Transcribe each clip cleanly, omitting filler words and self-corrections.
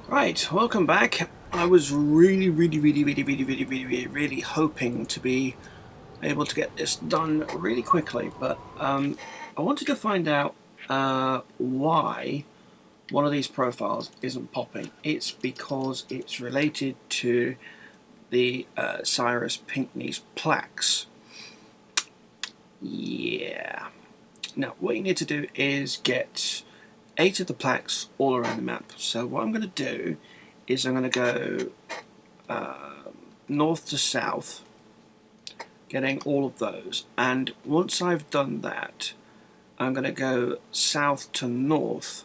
Right, welcome back. I was really hoping to be able to get this done really quickly, but I wanted to find out why one of these profiles isn't popping. It's because it's related to the Cyrus Pinkney's plaques. Yeah. Now, what you need to do is get 8 of the plaques all around the map. So what I'm going to do is I'm going to go north to south, getting all of those, and once I've done that I'm going to go south to north,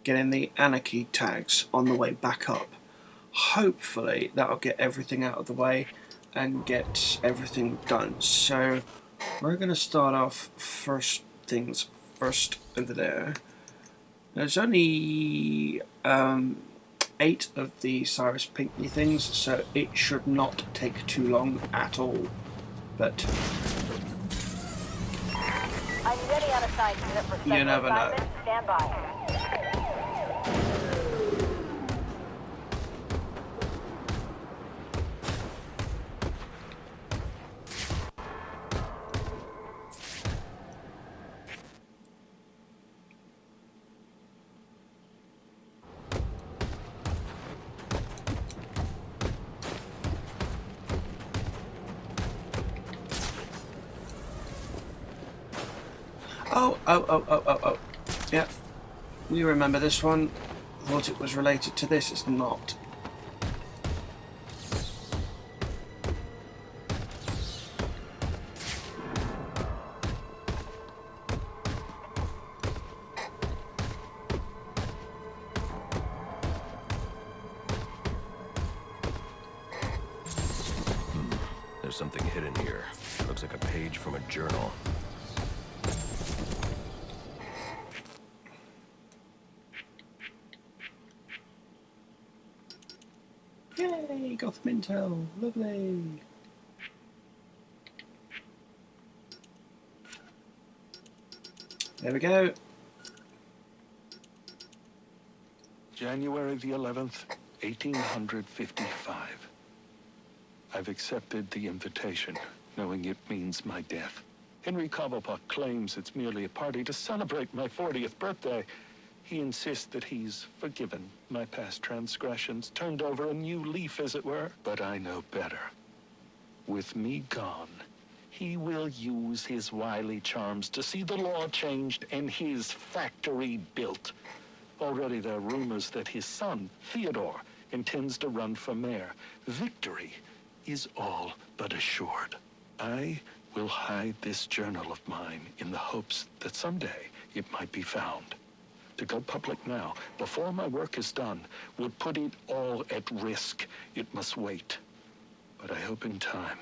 getting the anarchy tags on the way back up. Hopefully that'll get everything out of the way and get everything done. So we're going to start off first things first over there. There's only 8 of the Cyrus Pinkney things, so it should not take too long at all. But I'm ready on assigned unit for you never know. Stand by. Oh. Yeah, we remember this one. Thought it was related to this. It's not. There's something hidden here. Looks like a page from a journal. Yay, Gotham Intel. Lovely. There we go. January the 11th, 1855. I've accepted the invitation, knowing it means my death. Henry Cobblepot claims it's merely a party to celebrate my 40th birthday. He insists that he's forgiven my past transgressions, turned over a new leaf, as it were. But I know better. With me gone, he will use his wily charms to see the law changed and his factory built. Already there are rumors that his son, Theodore, intends to run for mayor. Victory is all but assured. I will hide this journal of mine in the hopes that someday it might be found. To go public now, before my work is done, would put it all at risk. It must wait. But I hope in time,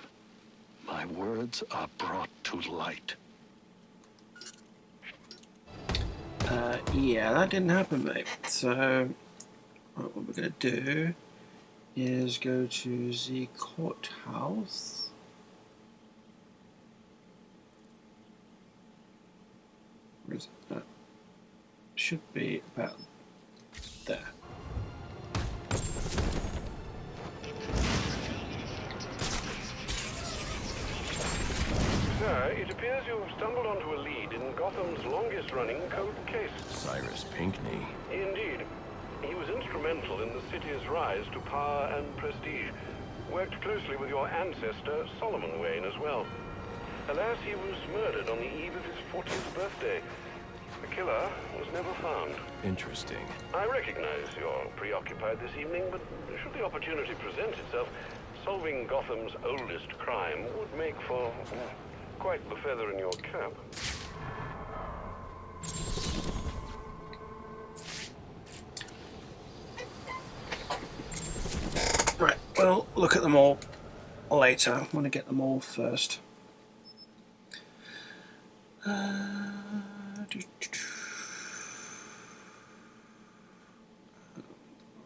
my words are brought to light. Yeah, that didn't happen, mate. So what we're going to do is go to the courthouse. Where is it? Should be about there. Sir, it appears you've stumbled onto a lead in Gotham's longest-running cold case. Cyrus Pinkney. Indeed. He was instrumental in the city's rise to power and prestige. Worked closely with your ancestor, Solomon Wayne, as well. Alas, he was murdered on the eve of his 40th birthday. The killer was never found. Interesting. I recognize you're preoccupied this evening, but should the opportunity present itself, solving Gotham's oldest crime would make for quite the feather in your cap. Right, we'll look at them all later. I want to get them all first.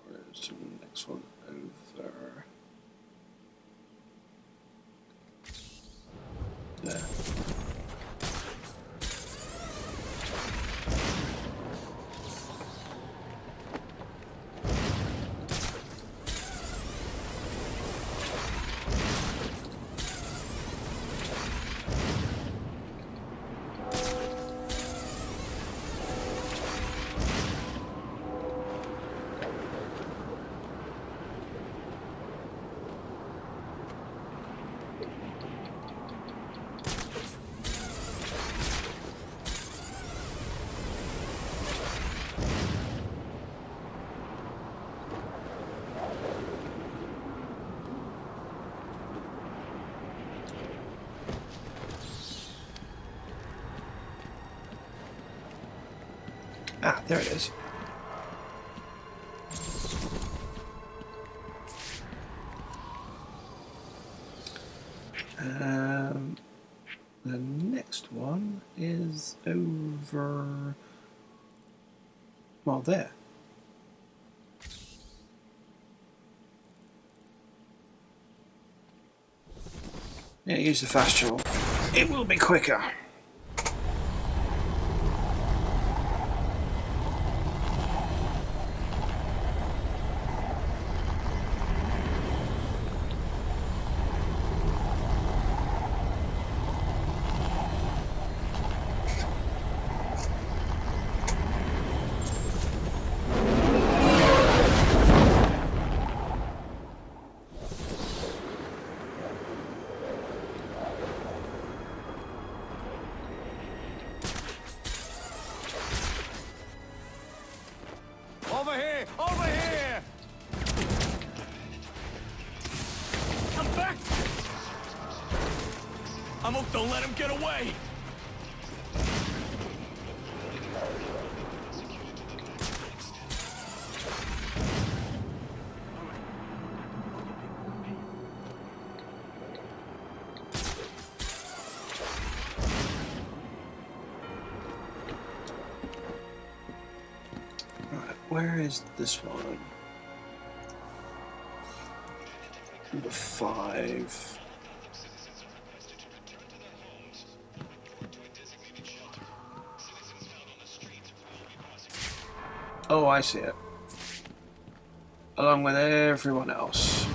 Where's the next one? Over there. Ah, there it is. The next one is over, well, there. Yeah, use the fast travel. It will be quicker. Over here! Over here! I'm back! Don't let him get away! Where is this one? Number 5. Oh, I see it. Along with everyone else.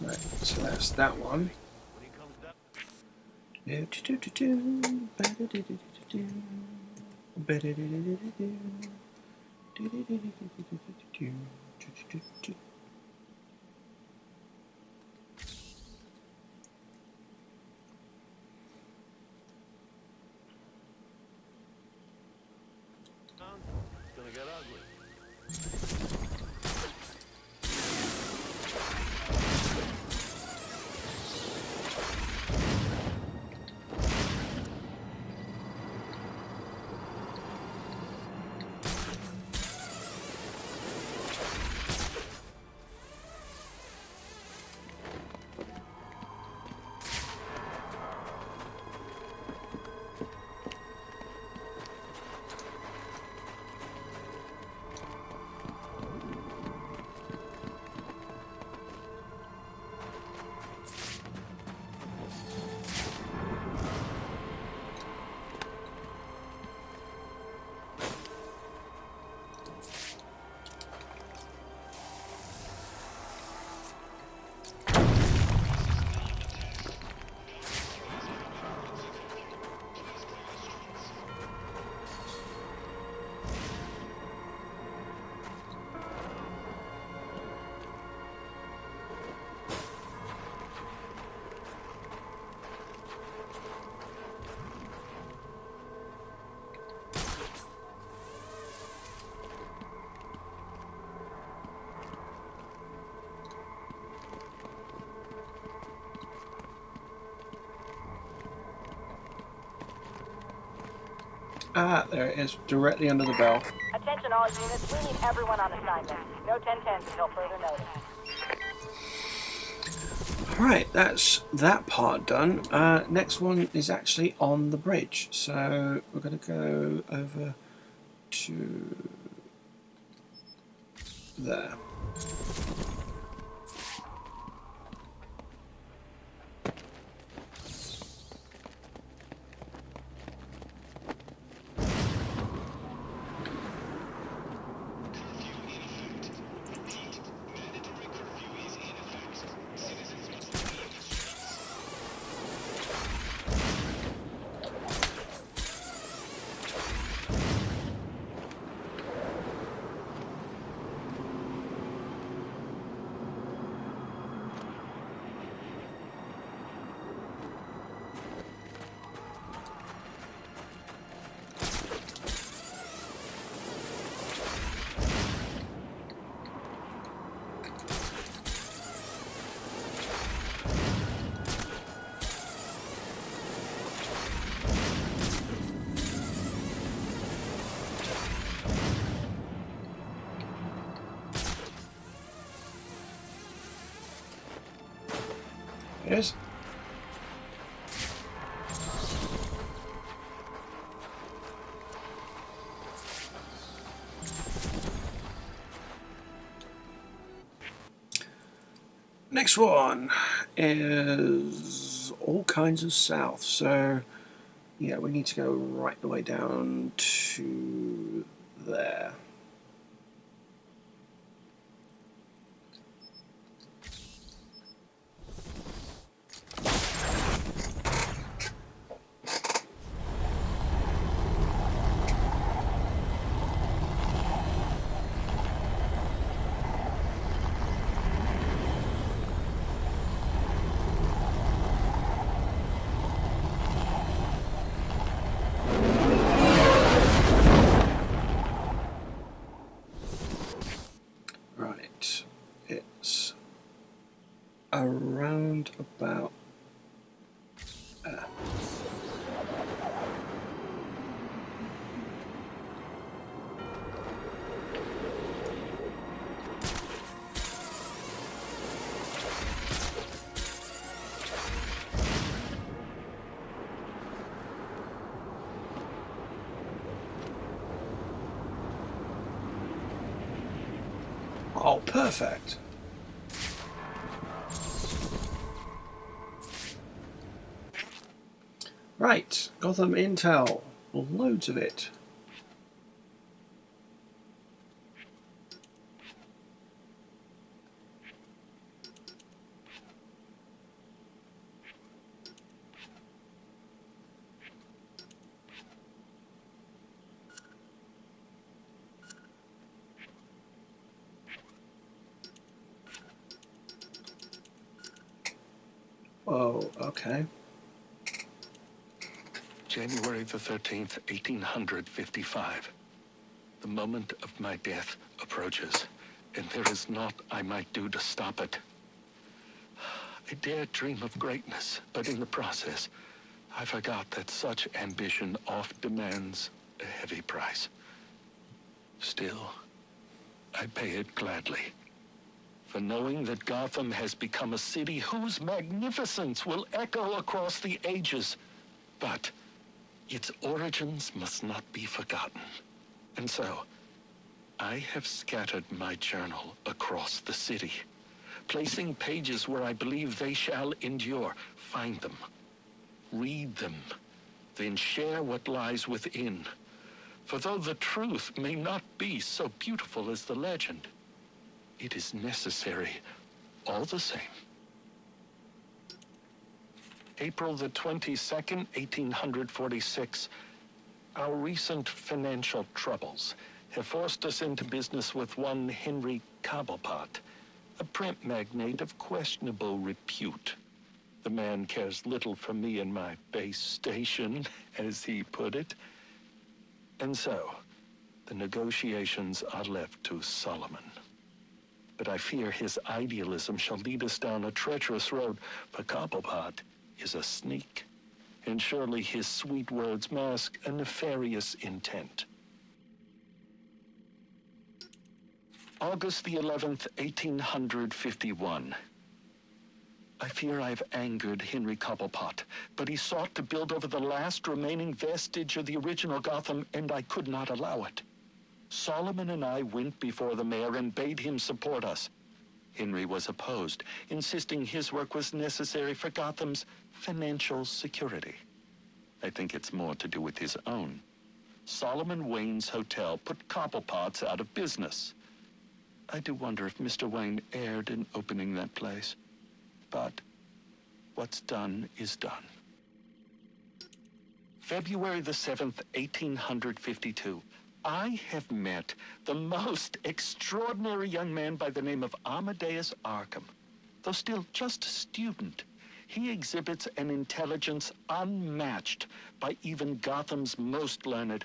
Right, so that's that one. Gonna get ugly. Ah, there it is, directly under the bell. Attention all units, we need everyone on assignment. No 1010s until further notice. Right, that's that part done. Next one is actually on the bridge. So we're going to go over to there. it is. Next one is all kinds of south. So, yeah, we need to go right the way down to there. Right, it's around about there. Oh, perfect. Right, Gotham Intel. Loads of it. Oh, okay. January the 13th, 1855. The moment of my death approaches, and there is naught I might do to stop it. I dared dream of greatness, but in the process, I forgot that such ambition oft demands a heavy price. Still, I pay it gladly. For knowing that Gotham has become a city whose magnificence will echo across the ages. But its origins must not be forgotten. And so, I have scattered my journal across the city, placing pages where I believe they shall endure. Find them, read them, then share what lies within. For though the truth may not be so beautiful as the legend, it is necessary all the same. April the 22nd, 1846. Our recent financial troubles have forced us into business with one Henry Cobblepot, a print magnate of questionable repute. The man cares little for me and my base station, as he put it. And so, the negotiations are left to Solomon. But I fear his idealism shall lead us down a treacherous road, for Cobblepot is a sneak, and surely his sweet words mask a nefarious intent. August the 11th, 1851. I fear I've angered Henry Cobblepot, but he sought to build over the last remaining vestige of the original Gotham, and I could not allow it. Solomon and I went before the mayor and bade him support us. Henry was opposed, insisting his work was necessary for Gotham's financial security. I think it's more to do with his own. Solomon Wayne's hotel put Cobblepots out of business. I do wonder if Mr. Wayne erred in opening that place. But what's done is done. February the 7th, 1852. I have met the most extraordinary young man by the name of Amadeus Arkham. Though still just a student, he exhibits an intelligence unmatched by even Gotham's most learned.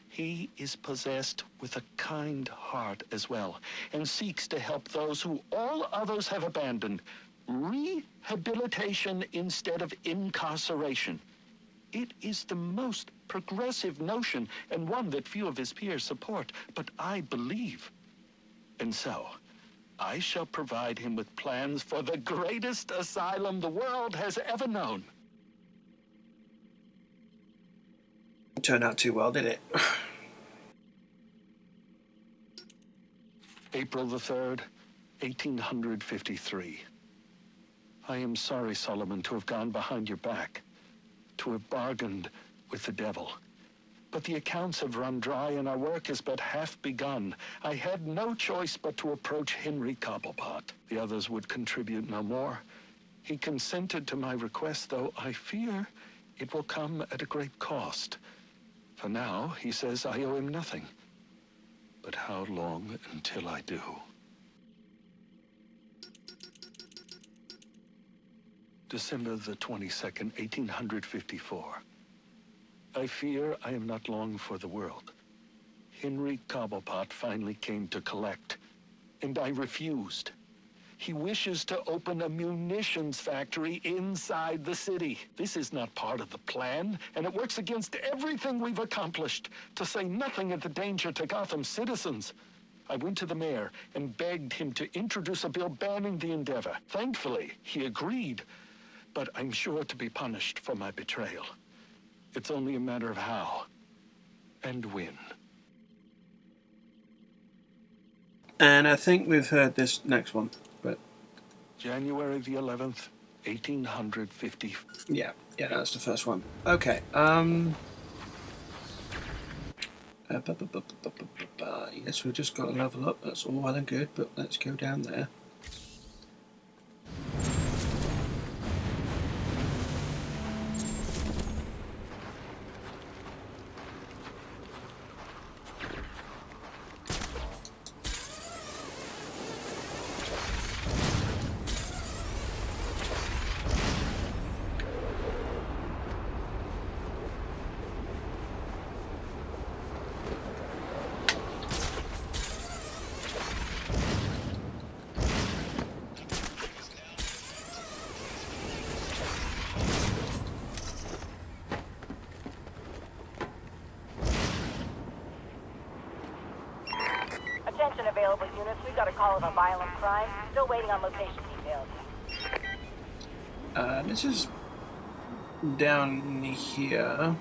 He is possessed with a kind heart as well, and seeks to help those who all others have abandoned. Rehabilitation instead of incarceration. It is the most progressive notion, and one that few of his peers support, but I believe. And so, I shall provide him with plans for the greatest asylum the world has ever known. Turned out too well, did it? April the 3rd, 1853. I am sorry, Solomon, to have gone behind your back, to have bargained with the devil. But the accounts have run dry and our work is but half begun. I had no choice but to approach Henry Cobblepot. The others would contribute no more. He consented to my request, though I fear it will come at a great cost. For now, he says I owe him nothing. But how long until I do? December the 22nd, 1854. I fear I am not long for the world. Henry Cobblepot finally came to collect, and I refused. He wishes to open a munitions factory inside the city. This is not part of the plan, and it works against everything we've accomplished, to say nothing of the danger to Gotham citizens. I went to the mayor and begged him to introduce a bill banning the endeavor. Thankfully, he agreed, but I'm sure to be punished for my betrayal. It's only a matter of how and when. And I think we've heard this next one, but January the 11th, 1850. yeah, that's the first one. Okay, yes, we've just got to level up. That's all well and good, but let's go down there. Attention available units, we've got a call of a violent crime. Still waiting on location details. This is down here.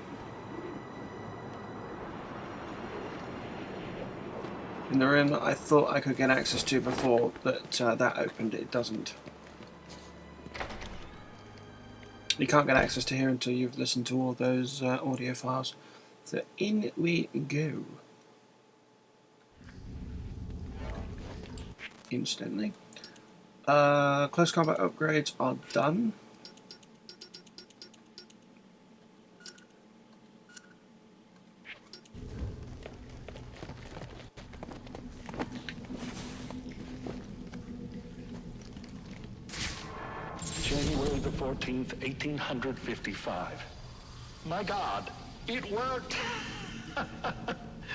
In the room that I thought I could get access to before, but that opened, it doesn't. You can't get access to here until you've listened to all those audio files. So in we go. Instantly. Close combat upgrades are done. January the 14th, 1855. My God, it worked!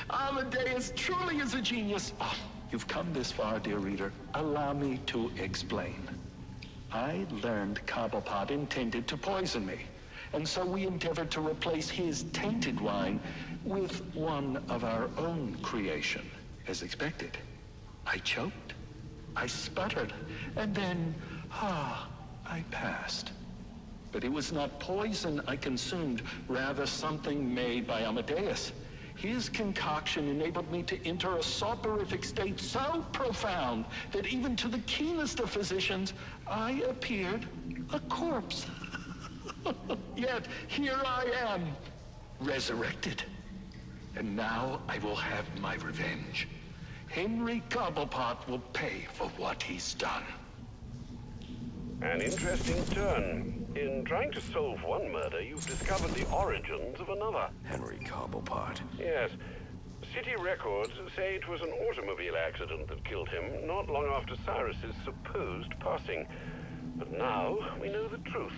Amadeus truly is a genius. Oh, you've come this far, dear reader. Allow me to explain. I learned Cobblepot intended to poison me, and so we endeavored to replace his tainted wine with one of our own creation. As expected, I choked, I sputtered, and then, I passed. But it was not poison I consumed, rather something made by Amadeus. His concoction enabled me to enter a soporific state so profound that even to the keenest of physicians, I appeared a corpse. Yet here I am, resurrected. And now I will have my revenge. Henry Cobblepot will pay for what he's done. An interesting turn. In trying to solve one murder, you've discovered the origins of another. Henry Cobblepot. Yes. City records say it was an automobile accident that killed him not long after Cyrus's supposed passing. But now we know the truth.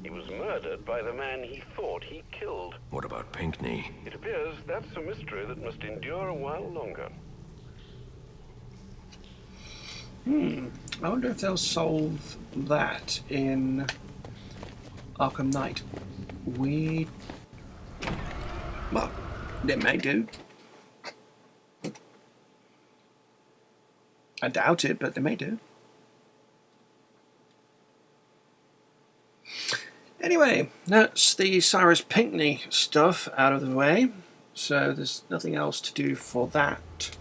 He was murdered by the man he thought he killed. What about Pinkney? It appears that's a mystery that must endure a while longer. I wonder if they'll solve that in Arkham Knight. Well, they may do. I doubt it, but they may do. Anyway, that's the Cyrus Pinkney stuff out of the way. So there's nothing else to do for that.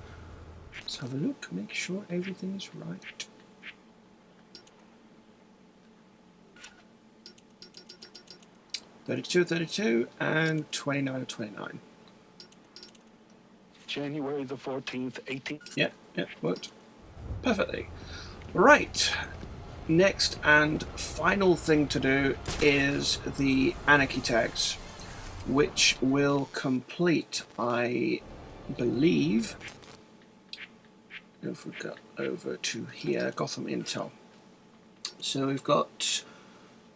Let's have a look, make sure everything is right. $32 and 29. January the 14th, 18... Yeah, worked perfectly. Right, next and final thing to do is the anarchy tags, which will complete, I believe, if we go over to here, Gotham Intel. So we've got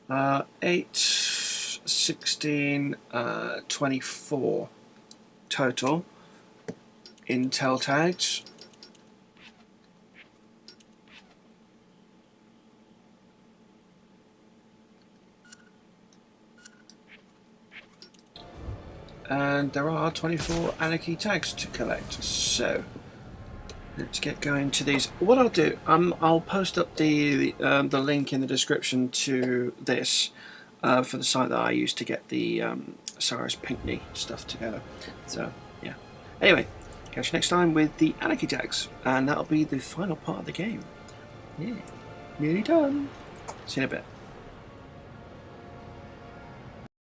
8, 16, 24 total Intel tags. And there are 24 anarchy tags to collect. So let's get going to these. What I'll do, I'll post up the link in the description to this for the site that I used to get the Cyrus Pinkney stuff together. So yeah. Anyway, catch you next time with the anarchy tags, and that'll be the final part of the game. Yeah, nearly done. See you in a bit.